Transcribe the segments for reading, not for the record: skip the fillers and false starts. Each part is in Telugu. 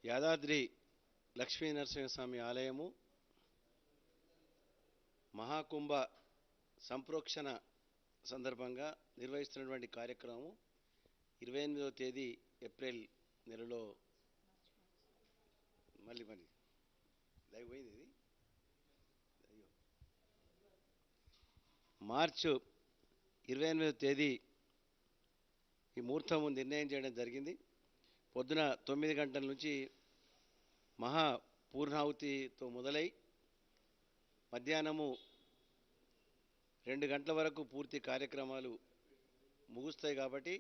యాదాద్రి లక్ష్మీ నరసింహస్వామి ఆలయము మహాకుంభ సంప్రోక్షణ సందర్భంగా నిర్వహిస్తున్నటువంటి కార్యక్రమం 28వ తేదీ ఏప్రిల్ నెలలో మళ్ళీ లైవ్ పోయింది. ఇది మార్చి 28వ తేదీ ఈ ముహూర్తం నిర్ణయం చేయడం జరిగింది. పొద్దున 9 గంటల నుంచి మహా పూర్ణాహుతితో మొదలై మధ్యాహ్నము 2 గంటల వరకు పూర్తి కార్యక్రమాలు ముగుస్తాయి. కాబట్టి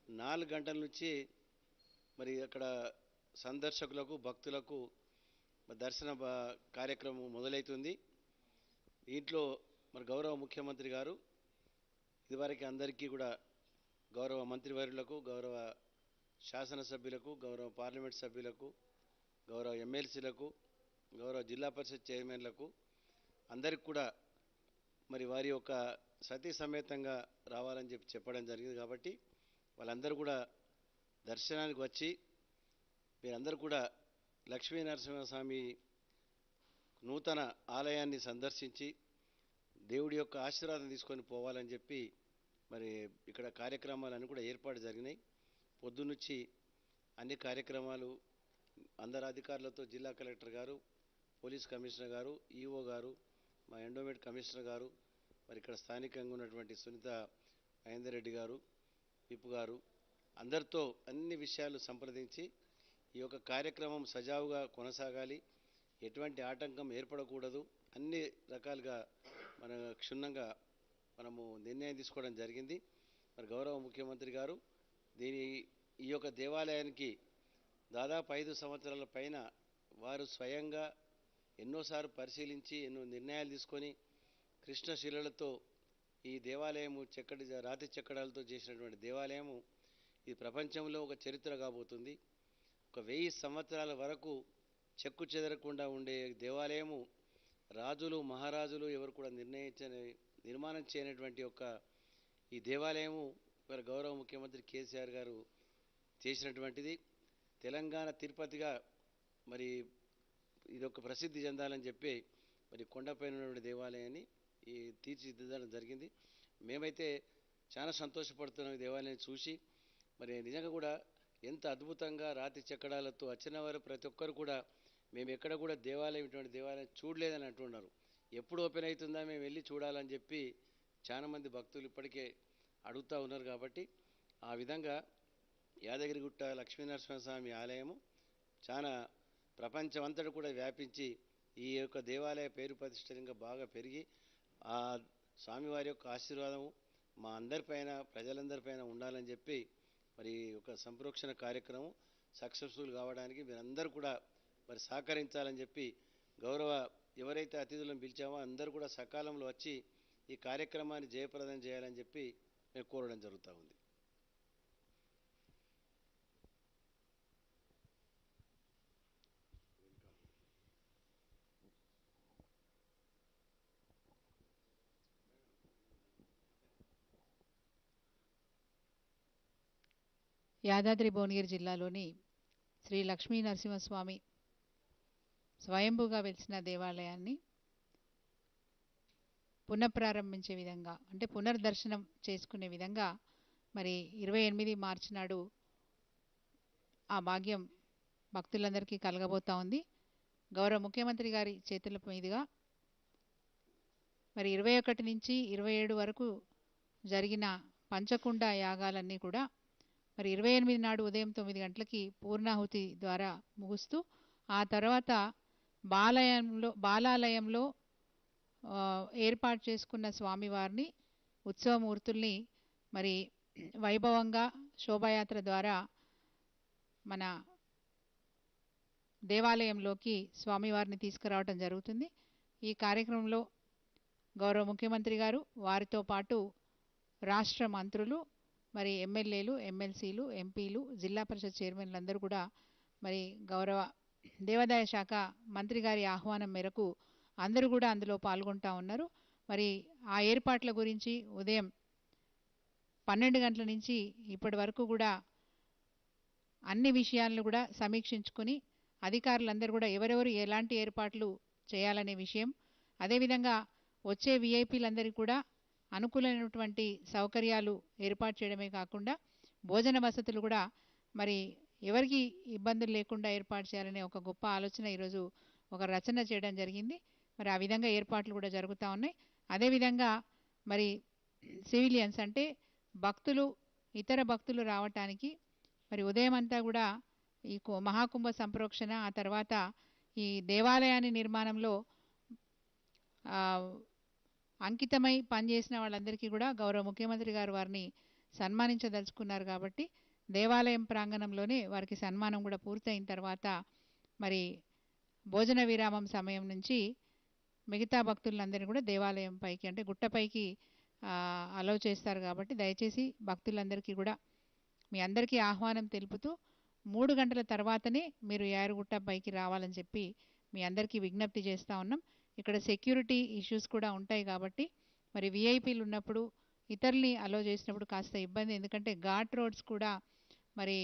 4 గంటల నుంచి మరి అక్కడ సందర్శకులకు భక్తులకు దర్శన కార్యక్రమం మొదలవుతుంది. దీంట్లో మరి గౌరవ ముఖ్యమంత్రి గారు ఇదివరకు అందరికీ కూడా గౌరవ మంత్రివర్యులకు, గౌరవ శాసనసభ్యులకు, గౌరవ పార్లమెంట్ సభ్యులకు, గౌరవ ఎమ్మెల్సీలకు, గౌరవ జిల్లా పరిషత్ చైర్మన్లకు అందరికి కూడా మరి వారి యొక్క సతీ సమేతంగా రావాలని చెప్పడం జరిగింది. కాబట్టి వాళ్ళందరూ కూడా దర్శనానికి వచ్చి మీరందరూ కూడా లక్ష్మీ నరసింహస్వామి నూతన ఆలయాన్ని సందర్శించి దేవుడి యొక్క ఆశీర్వాదం తీసుకొని పోవాలని చెప్పి మరి ఇక్కడ కార్యక్రమాలన్నీ కూడా ఏర్పాటు జరిగినాయి. పొద్దున్నుంచి అన్ని కార్యక్రమాలు అందరు అధికారులతో జిల్లా కలెక్టర్ గారు, పోలీస్ కమిషనర్ గారు, ఈఓ గారు, మా ఎండోమెంట్ కమిషనర్ గారు, మరి ఇక్కడ స్థానికంగా ఉన్నటువంటి సునీత మహేందర్ రెడ్డి గారు, విప్ గారు అందరితో అన్ని విషయాలు సంప్రదించి ఈ యొక్క కార్యక్రమం సజావుగా కొనసాగాలి, ఎటువంటి ఆటంకం ఏర్పడకూడదు, అన్ని రకాలుగా మన క్షుణ్ణంగా మనము నిర్ణయం తీసుకోవడం జరిగింది. మరి గౌరవ ముఖ్యమంత్రి గారు ఈ యొక్క దేవాలయానికి దాదాపు 5 సంవత్సరాల పైన వారు స్వయంగా ఎన్నోసార్లు పరిశీలించి ఎన్నో నిర్ణయాలు తీసుకొని కృష్ణశిలలతో ఈ దేవాలయము రాతి చెక్కడాలతో చేసినటువంటి దేవాలయము ఇది ప్రపంచంలో ఒక చరిత్ర కాబోతుంది. ఒక 1000 సంవత్సరాల వరకు చెక్కు చెదరకుండా ఉండే దేవాలయము రాజులు మహారాజులు ఎవరు కూడా నిర్మాణం చేయనటువంటి యొక్క ఈ దేవాలయము మరి గౌరవ ముఖ్యమంత్రి కేసీఆర్ గారు చేసినటువంటిది. తెలంగాణ తిరుపతిగా మరి ఇది ఒక ప్రసిద్ధి చెందాలని చెప్పి మరి కొండపైన ఉన్నటువంటి దేవాలయాన్ని తీర్చిదిద్దడం జరిగింది. మేమైతే చాలా సంతోషపడుతున్నాం ఈ దేవాలయాన్ని చూసి. మరి నిజంగా కూడా ఎంత అద్భుతంగా రాతి చెక్కడాలతో వచ్చిన వారు ప్రతి ఒక్కరు కూడా మేము ఎక్కడ కూడా ఇటువంటి దేవాలయం చూడలేదని అంటున్నారు. ఎప్పుడు ఓపెన్ అవుతుందా మేము వెళ్ళి చూడాలని చెప్పి చాలామంది భక్తులు ఇప్పటికే అడుగుతూ ఉన్నారు. కాబట్టి ఆ విధంగా యాదగిరిగుట్ట లక్ష్మీనరసింహస్వామి ఆలయము చాలా ప్రపంచమంతటా కూడా వ్యాపించి ఈ యొక్క దేవాలయ పేరు ప్రతిష్టంగా బాగా పెరిగి ఆ స్వామివారి యొక్క ఆశీర్వాదము మా అందరిపైన ప్రజలందరిపైన ఉండాలని చెప్పి మరి ఒక సంప్రోక్షణ కార్యక్రమం సక్సెస్ఫుల్ కావడానికి మీరందరూ కూడా మరి సహకరించాలని చెప్పి గౌరవ ఎవరైతే అతిథులను పిలిచామో అందరూ కూడా సకాలంలో వచ్చి ఈ కార్యక్రమాన్ని జయప్రదం చేయాలని చెప్పి మేము కోరడం జరుగుతూ ఉంది. యాదాద్రి భువనగిరి జిల్లాలోని శ్రీ లక్ష్మీ నరసింహస్వామి స్వయంభూగా వెలిసిన దేవాలయాన్ని పునఃప్రారంభించే విధంగా అంటే పునర్దర్శనం చేసుకునే విధంగా మరి 28 మార్చి నాడు ఆ భాగ్యం భక్తులందరికీ కలగబోతా ఉంది. గౌరవ ముఖ్యమంత్రి గారి చేతుల మీదుగా మరి 21 నుంచి 27 వరకు జరిగిన పంచకుండ యాగాలన్నీ కూడా మరి 28 నాడు ఉదయం 9 గంటలకి పూర్ణాహుతి ద్వారా ముగుస్తూ ఆ తర్వాత బాలాలయంలో ఏర్పాటు చేసుకున్న స్వామివారిని ఉత్సవమూర్తుల్ని మరి వైభవంగా శోభాయాత్ర ద్వారా మన దేవాలయంలోకి స్వామివారిని తీసుకురావడం జరుగుతుంది. ఈ కార్యక్రమంలో గౌరవ ముఖ్యమంత్రి గారు వారితో పాటు రాష్ట్ర మంత్రులు మరి ఎమ్మెల్యేలు, ఎమ్మెల్సీలు, ఎంపీలు, జిల్లా పరిషత్ చైర్మన్లందరూ కూడా మరి గౌరవ దేవాదాయ శాఖ మంత్రి గారి ఆహ్వానం మేరకు అందరూ కూడా అందులో పాల్గొంటా ఉన్నారు. మరి ఆ ఏర్పాట్ల గురించి ఉదయం 12 గంటల నుంచి ఇప్పటి వరకు కూడా అన్ని విషయాలను కూడా సమీక్షించుకొని అధికారులందరూ కూడా ఎవరెవరు ఎలాంటి ఏర్పాట్లు చేయాలనే విషయం, అదేవిధంగా వచ్చే విఐపీలందరికీ కూడా అనుకూలమైనటువంటి సౌకర్యాలు ఏర్పాటు చేయడమే కాకుండా భోజన వసతులు కూడా మరి ఎవరికి ఇబ్బందులు లేకుండా ఏర్పాటు చేయాలనే ఒక గొప్ప ఆలోచన ఈరోజు ఒక రచన చేయడం జరిగింది. మరి ఆ విధంగా ఏర్పాట్లు కూడా జరుగుతూ ఉన్నాయి. అదేవిధంగా మరి సివిలియన్స్ అంటే భక్తులు, ఇతర భక్తులు రావటానికి మరి ఉదయం అంతా కూడా ఈ మహాకుంభ సంప్రోక్షణ, ఆ తర్వాత ఈ దేవాలయాన్ని నిర్మాణంలో అంకితమై పనిచేసిన వాళ్ళందరికీ కూడా గౌరవ ముఖ్యమంత్రి గారు వారిని సన్మానించదలుచుకున్నారు. కాబట్టి దేవాలయం ప్రాంగణంలోనే వారికి సన్మానం కూడా పూర్తయిన తర్వాత మరి భోజన విరామం సమయం నుంచి మిగతా భక్తులందరినీ కూడా దేవాలయం పైకి అంటే గుట్టపైకి అలౌ చేస్తారు. కాబట్టి దయచేసి భక్తులందరికీ కూడా మీ అందరికీ ఆహ్వానం తెలుపుతూ 3 గంటల తర్వాతనే మీరు యారుగుట్ట పైకి రావాలని చెప్పి మీ అందరికీ విజ్ఞప్తి చేస్తూ ఉన్నాం. ఇక్కడ సెక్యూరిటీ ఇష్యూస్ కూడా ఉంటాయి కాబట్టి మరి విఐపీలు ఉన్నప్పుడు ఇతరుల్ని అలో చేసినప్పుడు కాస్త ఇబ్బంది. ఎందుకంటే ఘాట్ రోడ్స్ కూడా మరి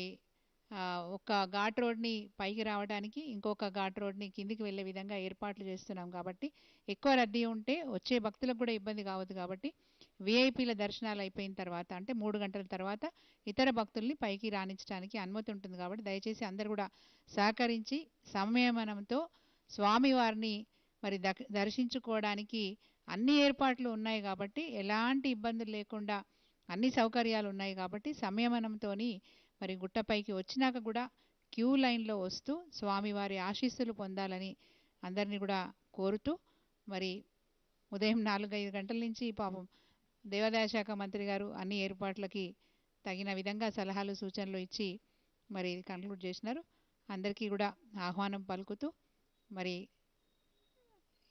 ఒక ఘాట్ రోడ్ని పైకి రావడానికి ఇంకొక ఘాట్ రోడ్ని కిందికి వెళ్ళే విధంగా ఏర్పాట్లు చేస్తున్నాం. కాబట్టి ఎక్కువ రద్దీ ఉంటే వచ్చే భక్తులకు కూడా ఇబ్బంది కావద్దు. కాబట్టి విఐపీల దర్శనాలు అయిపోయిన తర్వాత అంటే 3 గంటల తర్వాత ఇతర భక్తుల్ని పైకి రాణించడానికి అనుమతి ఉంటుంది. కాబట్టి దయచేసి అందరూ కూడా సహకరించి సంయమనంతో స్వామివారిని మరి దర్శించుకోవడానికి అన్ని ఏర్పాట్లు ఉన్నాయి. కాబట్టి ఎలాంటి ఇబ్బందులు లేకుండా అన్ని సౌకర్యాలు ఉన్నాయి. కాబట్టి సంయమనంతో మరి గుట్టపైకి వచ్చినాక కూడా క్యూ లైన్లో వస్తూ స్వామివారి ఆశీస్సులు పొందాలని అందరినీ కూడా కోరుతూ మరి ఉదయం 4-5 గంటల నుంచి పాపం దేవాదాయ శాఖ మంత్రి గారు అన్ని ఏర్పాట్లకి తగిన విధంగా సలహాలు సూచనలు ఇచ్చి మరి కంక్లూడ్ చేసినారు. అందరికీ కూడా ఆహ్వానం పలుకుతూ మరి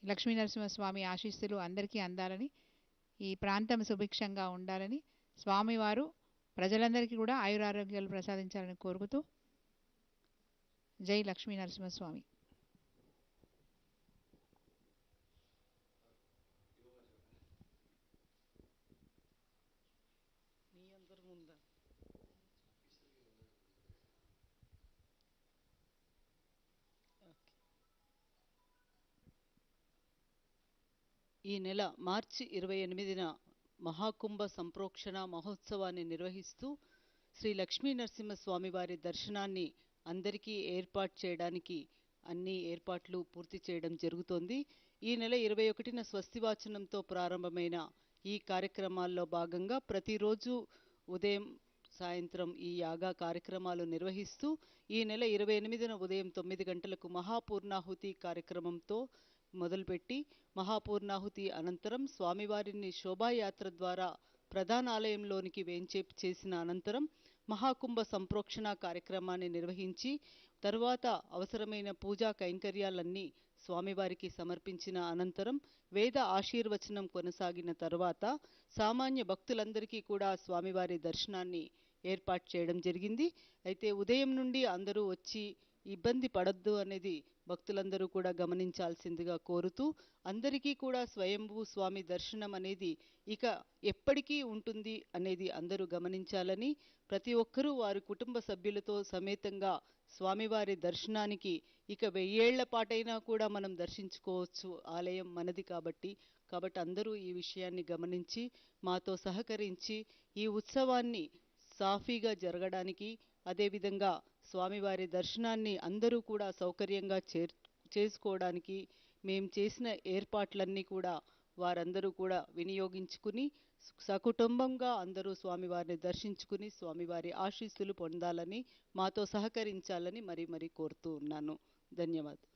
లక్ష్మీనరసింహస్వామి ఆశీస్సులు అందరికీ అందాలని, ఈ ప్రాంతం సుభిక్షంగా ఉండాలని, స్వామివారు ప్రజలందరికీ కూడా ఆయురారోగ్యాలు ప్రసాదించాలని కోరుకుతూ జై లక్ష్మీనరసింహస్వామి. ఈ నెల మార్చి 28న మహాకుంభ సంప్రోక్షణ మహోత్సవాన్ని నిర్వహిస్తూ శ్రీ లక్ష్మీ నరసింహస్వామి వారి దర్శనాన్ని అందరికీ ఏర్పాటు చేయడానికి అన్ని ఏర్పాట్లు పూర్తి చేయడం జరుగుతోంది. ఈ నెల 21న స్వస్తివాచనంతో ప్రారంభమైన ఈ కార్యక్రమాల్లో భాగంగా ప్రతిరోజు ఉదయం సాయంత్రం ఈ యాగా కార్యక్రమాలు నిర్వహిస్తూ ఈ నెల 28న ఉదయం 9 గంటలకు మహాపూర్ణాహుతి కార్యక్రమంతో మొదలుపెట్టి మహాపూర్ణాహుతి అనంతరం స్వామివారిని శోభాయాత్ర ద్వారా ప్రధాన ఆలయంలోనికి వేంచేపు చేసిన అనంతరం మహాకుంభ సంప్రోక్షణ కార్యక్రమాన్ని నిర్వహించి తరువాత అవసరమైన పూజా కైంకర్యాలన్నీ స్వామివారికి సమర్పించిన అనంతరం వేద ఆశీర్వచనం కొనసాగిన తర్వాత సామాన్య భక్తులందరికీ కూడా స్వామివారి దర్శనాన్ని ఏర్పాటు చేయడం జరిగింది. అయితే ఉదయం నుండి అందరూ వచ్చి ఇబ్బంది పడద్దు అనేది భక్తులందరూ కూడా గమనించాల్సిందిగా కోరుతూ అందరికీ కూడా స్వయంభూ స్వామి దర్శనం అనేది ఇక ఎప్పటికీ ఉంటుంది అనేది అందరూ గమనించాలని, ప్రతి ఒక్కరూ వారి కుటుంబ సభ్యులతో సమేతంగా స్వామివారి దర్శనానికి ఇక 1000 ఏళ్ల పాటైనా కూడా మనం దర్శించుకోవచ్చు, ఆలయం మనది కాబట్టి అందరూ ఈ విషయాన్ని గమనించి మాతో సహకరించి ఈ ఉత్సవాన్ని సాఫీగా జరగడానికి, అదేవిధంగా స్వామివారి దర్శనాన్ని అందరూ కూడా సౌకర్యంగా చేసుకోవడానికి మేము చేసిన ఏర్పాట్లన్నీ కూడా వారందరూ కూడా వినియోగించుకుని సకుటుంబంగా అందరూ స్వామివారిని దర్శించుకుని స్వామివారి ఆశీస్సులు పొందాలని మాతో సహకరించాలని మరీ కోరుతూ ఉన్నాను. ధన్యవాదాలు.